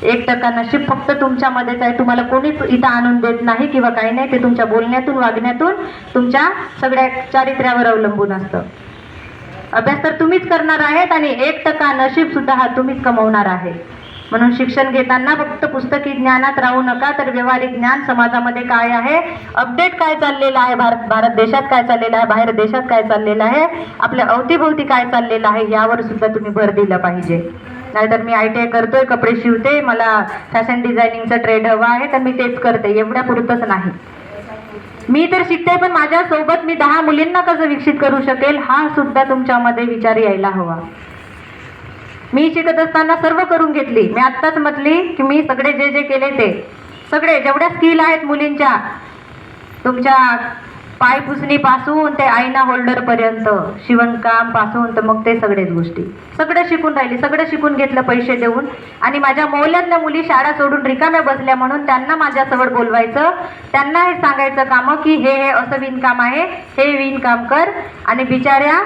1% नशीब फक्त तुमच्यामध्येच आहे. तुम्हाला कोणीच इथं आणून देत नाही किंवा काही नाही. ते तुमच्या बोलण्यातून, वागण्यातून, तुमच्या सगळ्या चारित्र्यावर अवलंबून असतं. अभ्यास तर तुम्हीच करणार आहेत आणि 1% नशीब सुद्धा हा तुम्हीच कमवणार आहे. म्हणून शिक्षण घेताना फक्त पुस्तकी ज्ञानात राहू नका, तर व्यावहारिक ज्ञान, समाजामध्ये काय आहे, अपडेट काय चाललेलं आहे, भारत देशात काय चाललेलं आहे, बाहेर देशात काय चाललेलं आहे, आपल्या अवतीभोवती काय चाललेलं आहे, यावर सुद्धा तुम्ही भर दिला पाहिजे. नाहीतर मी ITI करतोय, कपडे शिवते, मला फॅशन डिझायनिंगचा ट्रेड हवा आहे तर मी तेच करते, एवढ्या पुरतच नाही. मी तर शिकते, पण माझ्यासोबत मी 10 मुलींना कसं विकसित करू शकेल हा सुद्धा तुमच्यामध्ये विचार यायला हवा. मी शिकत असताना सर्व करून घेतली. मी आत्ताच म्हटली की मी सगळे जे केले ते सगळे जेवढ्या स्किल आहेत मुलींच्या, तुमच्या पाय पुसणीपासून ते आईना होल्डर पर्यंत, शिवणकाम पासून तर मग ते सगळेच गोष्टी सगळं शिकून राहिली, सगळं शिकून घेतलं पैसे देऊन. आणि माझ्या मौल्यातल्या मुली शाळा सोडून रिकाम्या बसल्या म्हणून त्यांना माझ्याजवळ बोलवायचं, त्यांना हे सांगायचं काम की हे असं विणकाम आहे, हे विणकाम कर. आणि बिचाऱ्या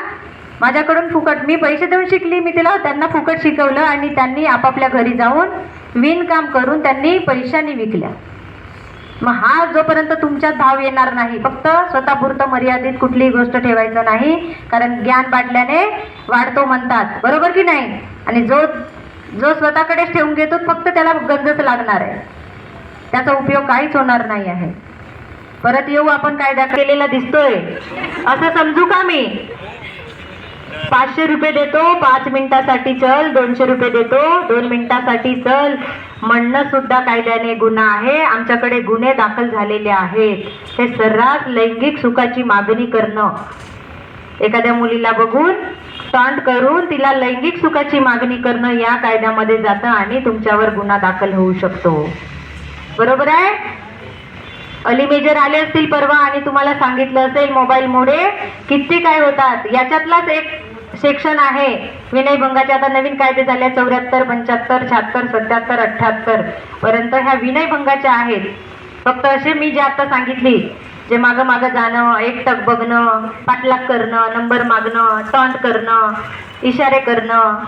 माझ्याकडून फुकट, मी पैसे देऊन शिकली, मी त्यांना फुकट शिकवलं आणि त्यांनी आपापल्या घरी जाऊन विणकाम करून त्यांनी पैशाने विकल्या. मग हा जोपर्यंत तुमच्यात भाव येणार नाही, फक्त स्वतःपुरतं मर्यादित कुठलीही गोष्ट ठेवायचं नाही, कारण ज्ञान बाटल्याने वाढतो म्हणतात, बरोबर की नाही. आणि जो स्वतःकडेच ठेवून घेतो फक्त त्याला गंजच लागणार आहे, त्याचा उपयोग काहीच होणार नाही आहे. परत येऊ आपण कायदा केलेला दिसतोय असं समजू का मी? 500 रुपये देतो 5 मिनिटासाठी चल, 200 रुपये देतो 2 मिनिटासाठी चल म्हणणं सुद्धा कायद्याने गुन्हा आहे. आमच्याकडे गुन्हे दाखल झालेले आहेत. हे सर्रास लैंगिक सुखाची मागणी करणं, एखाद्या मुलीला बघून टॉन्ट करून तिला लैंगिक सुखाची मागणी करणं या कायद्यामध्ये जातं आणि तुमच्यावर गुन्हा दाखल होऊ शकतो, बरोबर आहे. अली मेजर आले असतील परवा आणि तुम्हाला सांगितलं असेल मोबाईलमुळे किती काय होतात. याच्यातलाच एक सेक्शन आहे विनयभंगाचे. आता नवीन कायदे झाले 74, 75, 76, 77, 78 पर्यंत ह्या विनयभंगाच्या आहेत. फक्त असे मी जे आता सांगितली, जे मागं मागं जाणं, एकटक बघणं, पाठलाग करणं, नंबर मागणं, टॉन्ट करणं, इशारे करणं.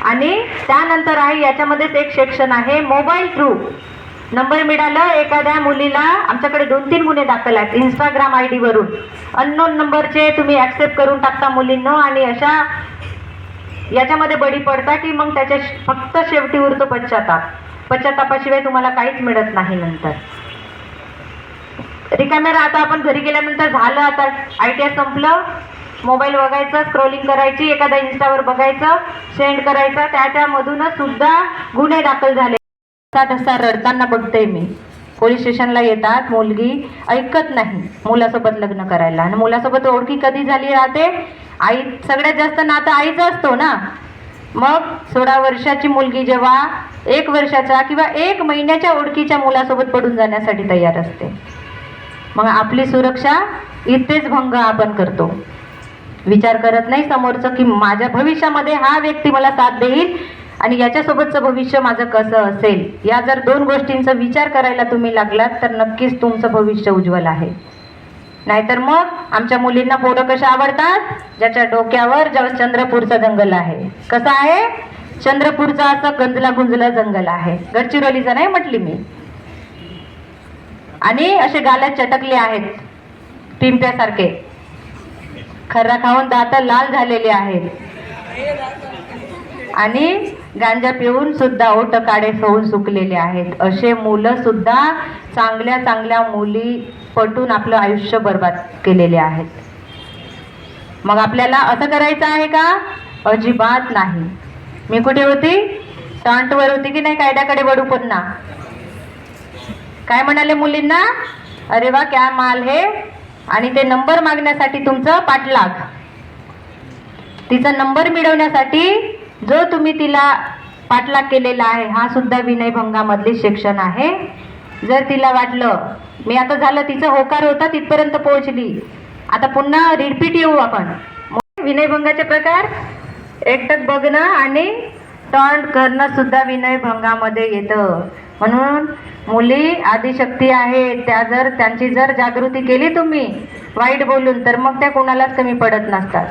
आणि त्यानंतर आहे याच्यामध्येच एक सेक्शन आहे मोबाईल थ्रू नंबर मिळालं एखाद्या मुलीला. आमच्याकडे 2-3 गुन्हे दाखल आहेत इंस्टाग्राम ID वरून. अननोन नंबरचे तुम्ही ॲक्सेप्ट करून टाकता मुलींना आणि अशा याच्यामध्ये बळी पडता की मग त्याच्या फक्त शेवटी उरतो पश्चाताप. पश्चातापाशिवाय तुम्हाला काहीच मिळत नाही. नंतर रिकाम्या आता आपण घरी गेल्यानंतर झालं, आता ITI संपलं, मोबाईल बघायचं, स्क्रोलिंग करायची, एखादा इंस्टावर बघायचं, सेंड करायचं, त्याच्यामधूनच सुद्धा गुन्हे दाखल झाले. असा रडताना बघते मी. पोलीस स्टेशनला येतात, मुलगी ऐकत नाही मुलासोबत लग्न करायला. आणि मुलासोबत ओळखी कधी झाली राहते, आई सगळ्यात जास्त नातं आईचा असतो ना. मग 16 वर्षाची मुलगी जेव्हा 1 वर्षाच्या किंवा 1 महिन्याच्या ओळखीच्या मुलासोबत पडून जाण्यासाठी तयार असते, मग आपली सुरक्षा इथेच भंग आपण करतो. विचार करत नाही समोरचं की माझ्या भविष्यामध्ये हा व्यक्ती मला साथ देईल आणि याच्यासोबतचं भविष्य माझं कसं असेल. या जर 2 गोष्टींचा विचार करायला तुम्ही लागलात तर नक्कीच तुमचं भविष्य उज्ज्वल आहे. नाहीतर मग आमच्या मुलींना पोरं कशा आवडतात, ज्याच्या डोक्यावर चंद्रपूरचं जंगल आहे. कसं आहे चंद्रपूरचं, असं गंजला गुंजला जंगल आहे. गडचिरोलीचं नाही म्हटली मी. आणि असे गालात चटकले आहेत पिंप्यासारखे, खर्रा खाऊन दात लाल झालेले आहेत आणि गांजा पिऊन सुद्धा ओठ काळे होऊन सुकलेले आहेत. असे मुलं सुद्धा चांगल्या चांगल्या मुली पटून आपलं आयुष्य बर्बाद केलेले आहेत. मग आपल्याला असं करायचं आहे का? अजिबात नाही. मी कुठे होती? टॉन्टवर होती की नाही कायद्याकडे वळू पुन्हा. काय म्हणाले मुलींना? अरे वा क्या माल है. आणि ते नंबर मागण्यासाठी तुमचं पाठलाग, तिचा नंबर मिळवण्यासाठी जो तुम्ही तिला पाठलाग केलेला आहे, हा सुद्धा विनयभंगामधली सेक्शन आहे. जर तिला वाटलं मी आता झालं, तिचं होकार होता तिथपर्यंत पोहोचली, आता पुन्हा रिपीट येऊ आपण. विनयभंगाचे प्रकार एकटक बघणं आणि टॉन्ट करणं सुद्धा विनयभंगामध्ये येतं. म्हणून मुली आदिशक्ती आहेत, त्या जर त्यांची जर जागृती केली तुम्ही वाईट बोलून, तर मग त्या कोणालाच कमी पडत नसतात.